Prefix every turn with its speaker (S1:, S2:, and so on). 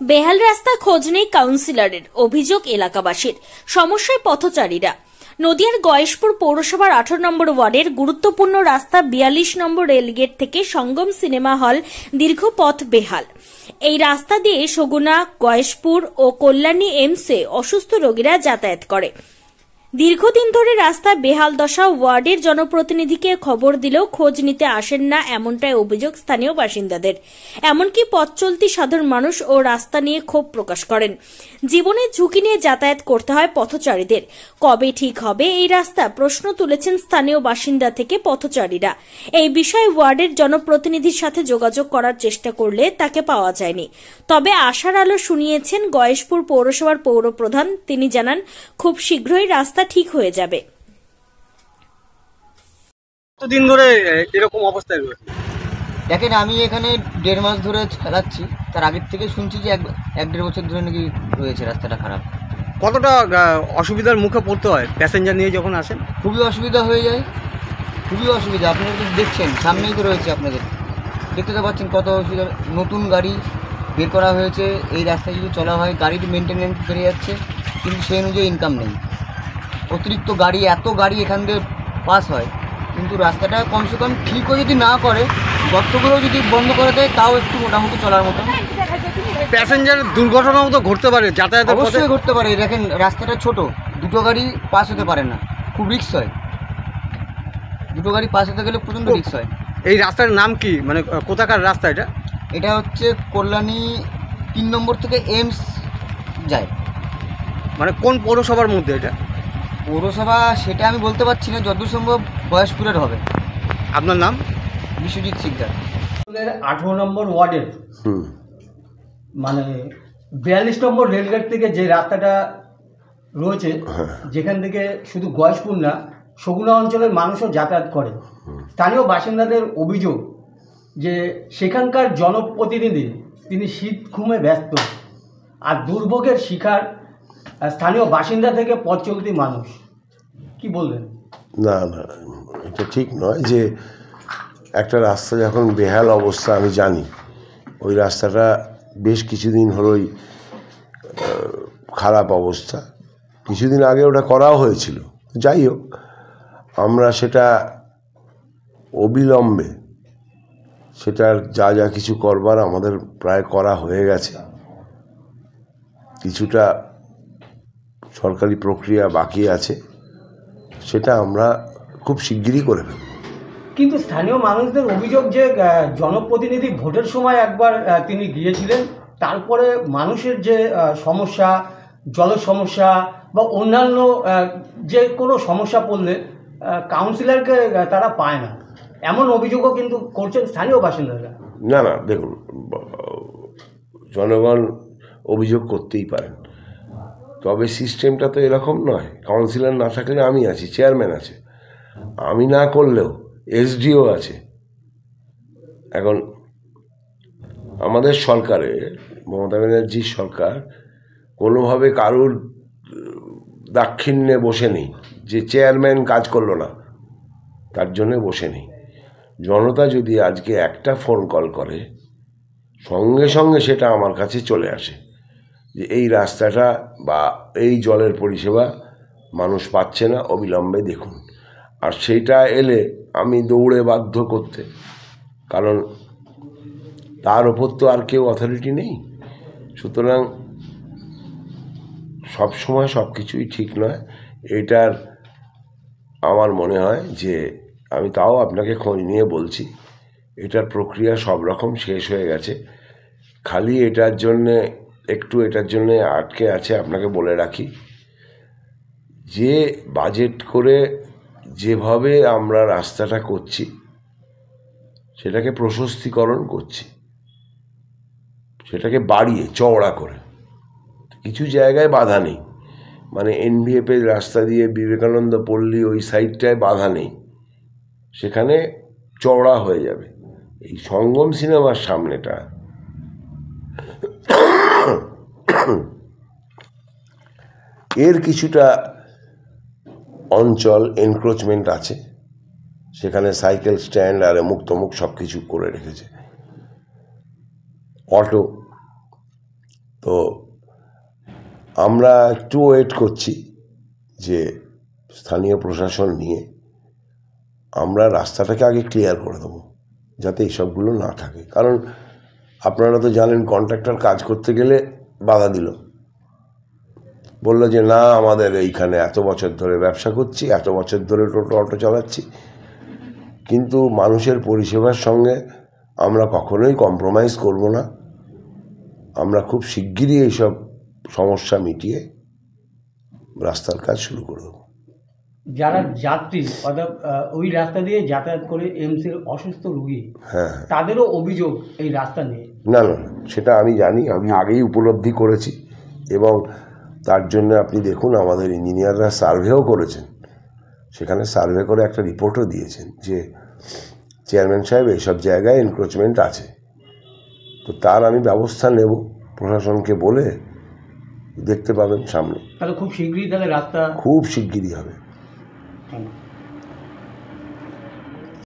S1: বেহাল রাস্তা খোঁজ নেই কাউন্সিলরের, অভিযোগ এলাকাবাসীর। সমস্যায় পথচারীরা। নদিয়ার গয়েশপুর পৌরসভার 18 নম্বর ওয়ার্ডের গুরুত্বপূর্ণ রাস্তা 42 নম্বর রেলগেট থেকে সঙ্গম সিনেমা হল দীর্ঘ পথ বেহাল। এই রাস্তা দিয়ে সগুনা, গয়েশপুর ও কল্যাণী এমসে অসুস্থ রোগীরা যাতায়াত করে। দীর্ঘদিন ধরে রাস্তা বেহাল দশা। ওয়ার্ডের জনপ্রতিনিধিকে খবর দিলেও খোঁজ নিতে আসেন না, এমনটাই অভিযোগ স্থানীয় বাসিন্দাদের। এমনকি পথ চলতি সাধারণ মানুষ ও রাস্তা নিয়ে ক্ষোভ প্রকাশ করেন। জীবনের ঝুঁকি নিয়ে যাতায়াত করতে হয় পথচারীদের। কবে ঠিক হবে এই রাস্তা, প্রশ্ন তুলেছেন স্থানীয় বাসিন্দা থেকে পথচারীরা। এই বিষয়ে ওয়ার্ডের জনপ্রতিনিধির সাথে যোগাযোগ করার চেষ্টা করলে তাকে পাওয়া যায়নি। তবে আশার আলো শুনিয়েছেন গয়েশপুর পৌরসভার পৌরপ্রধান। তিনি জানান, খুব শীঘ্রই রাস্তা ঠিক হয়ে যাবে।
S2: কতদিন ধরে এরকম অবস্থায় রয়েছে?
S3: দেখেন, আমি এখানে 1.5 মাস ধরে চালাচ্ছি। তার আগের থেকে শুনছি যে 1-1.5 বছর ধরে নাকি রয়েছে রাস্তাটা খারাপ।
S2: কতটা অসুবিধার মুখে পড়তে হয় প্যাসেঞ্জার নিয়ে যখন আসেন?
S3: খুবই অসুবিধা হয়ে যায়, খুবই অসুবিধা। আপনারা তো দেখছেন, সামনেই তো রয়েছে, আপনাদের দেখতে তো পাচ্ছেন কত অসুবিধা। নতুন গাড়ি বের করা হয়েছে, এই রাস্তায় যদি চলা হয় গাড়ির মেনটেন্যান্স বেড়ে যাচ্ছে, কিন্তু সেই অনুযায়ী ইনকাম নেই। অতিরিক্ত গাড়ি, এত গাড়ি এখান দিয়ে পাস হয়, কিন্তু রাস্তাটা কমসে কম ঠিকও যদি না করে, গর্তগুলো যদি বন্ধ করে দেয়, তাও একটু মোটামুটি চলার মতো।
S2: প্যাসেঞ্জার দুর্ঘটনাও তো ঘটতে পারে যাতায়াতের পথে।
S3: অবশ্যই ঘটতে পারে। দেখেন, রাস্তাটা ছোট, দুটো গাড়ি পাস হতে পারে না, খুব রিস্ক হয়। দুটো গাড়ি পাস হতে গেলে প্রচণ্ড রিস্ক হয়।
S2: এই রাস্তার নাম কি, মানে কোথাকার রাস্তা এটা?
S3: এটা হচ্ছে কল্যাণী 3 নম্বর থেকে এমস যায়।
S2: মানে কোন পৌরসভার মধ্যে এটা?
S3: পৌরসভা সেটা আমি বলতে পারছি না, যতদূর সম্ভব গয়েশপুরের হবে।
S2: আপনার নাম?
S3: বিশ্বজিৎ সিকদার।
S4: 18 নম্বর ওয়ার্ডের মানে 42 নম্বর রেলগেট থেকে যে রাস্তাটা রয়েছে, যেখান থেকে শুধু গয়েশপুর না, সগুনা অঞ্চলের মানুষও যাতায়াত করে। স্থানীয় বাসিন্দাদের অভিযোগ যে সেখানকার জনপ্রতিনিধি তিনি শীত ঘুমে ব্যস্ত, আর দুর্ভোগের শিকার স্থানীয় বাসিন্দা থেকে পথ চলতি মানুষ। কি বলবেন?
S5: না না, এটা ঠিক নয় যে একটা রাস্তা যখন বেহাল অবস্থা, আমি জানি ওই রাস্তাটা বেশ কিছুদিন হলোই খারাপ অবস্থা। কিছুদিন আগে ওটা করাও হয়েছিল। যাই হোক, আমরা সেটা অবিলম্বে সেটার যা যা কিছু করবার আমাদের প্রায় করা হয়ে গেছে। কিছুটা সরকারি প্রক্রিয়া বাকি আছে, সেটা আমরা খুব শিগগিরই করে ফেলব।
S4: কিন্তু স্থানীয় মানুষদের অভিযোগ যে জনপ্রতিনিধি ভোটের সময় একবার তিনি গিয়েছিলেন, তারপরে মানুষের যে সমস্যা, জলের সমস্যা বা অন্যান্য যে কোনো সমস্যা পড়লে কাউন্সিলরকে তারা পায় না, এমন অভিযোগও কিন্তু করছেন স্থানীয় বাসিন্দারা।
S5: না না, দেখুন, জনগণ অভিযোগ করতেই পারেন, তবে সিস্টেমটা তো এরকম নয়। কাউন্সিলর না থাকলে আমি আছি, চেয়ারম্যান আছে, আমি না করলেও এসডিও আছে। এখন আমাদের সরকারে, মমতা ব্যানার্জির সরকার কোনোভাবে কারুর দাক্ষিণ্যে বসে নেই যে চেয়ারম্যান কাজ করলো না, তার জন্যে বসে নেই। জনতা যদি আজকে একটা ফোন কল করে, সঙ্গে সঙ্গে সেটা আমার কাছে চলে আসে যে এই রাস্তাটা বা এই জলের পরিষেবা মানুষ পাচ্ছে না, অবিলম্বে দেখুন। আর সেইটা এলে আমি দৌড়ে বাধ্য করতে, কারণ তার ওপর তো আর কেউ অথরিটি নেই। সুতরাং সব সময় সব কিছুই ঠিক নয়। এটার আমার মনে হয় যে, আমি তাও আপনাকে খোঁজ নিয়ে বলছি, এটার প্রক্রিয়া সব রকম শেষ হয়ে গেছে। খালি এটার জন্যে এটার জন্যে আটকে আছে। আপনাকে বলে রাখি যে বাজেট করে যেভাবে আমরা রাস্তাটা করছি, সেটাকে প্রশস্তিকরণ করছি, সেটাকে বাড়িয়ে চওড়া করে। কিছু জায়গায় বাধা নেই, মানে এনভিএফের রাস্তা দিয়ে বিবেকানন্দ পল্লী ওই সাইডটায় বাধা নেই, সেখানে চওড়া হয়ে যাবে। এই সঙ্গম সিনেমার সামনেটা এর কিছুটা অঞ্চল এনক্রোচমেন্ট আছে, সেখানে সাইকেল স্ট্যান্ড আর মুখ তমুক সব কিছু করে রেখেছে। অটো তো আমরা একটু ওয়েট করছি যে স্থানীয় প্রশাসন নিয়ে আমরা রাস্তাটাকে আগে ক্লিয়ার করে দেবো, যাতে এইসবগুলো না থাকে। কারণ আপনারা তো জানেন, কন্ট্রাক্টর কাজ করতে গেলে বাধা দিল, বললো যে না, আমাদের এইখানে এত বছর ধরে ব্যবসা করছি, এত বছর ধরে অটো চালাচ্ছি, কিন্তু মানুষের পরিষেবার সঙ্গে আমরা কখনোই কম্প্রোমাইজ করব না। আমরা খুব শিগগিরই এইসব সমস্যা মিটিয়ে রাস্তার কাজ শুরু করে দেবো।
S4: যারা যাত্রী অর্থাৎ ওই রাস্তা দিয়ে যাতায়াত করে এমসির অসুস্থ রোগী,
S5: হ্যাঁ,
S4: তাদেরও অভিযোগ এই রাস্তা নিয়ে।
S5: না না, সেটা আমি জানি, আমি আগেই উপলব্ধি করেছি, এবং তার জন্য আপনি দেখুন আমাদের ইঞ্জিনিয়াররা সার্ভেও করেছেন, সেখানে সার্ভে করে একটা রিপোর্টও দিয়েছেন যে চেয়ারম্যান সাহেব এইসব জায়গায় এনক্রোচমেন্ট আছে। তো তার আমি ব্যবস্থা নেব, প্রশাসনকে বলে দেখতে পাবেন সামনে,
S4: তাহলে খুব শীঘ্রই তাহলে রাস্তা
S5: খুব শিগগিরই হবে।
S4: হ্যাঁ।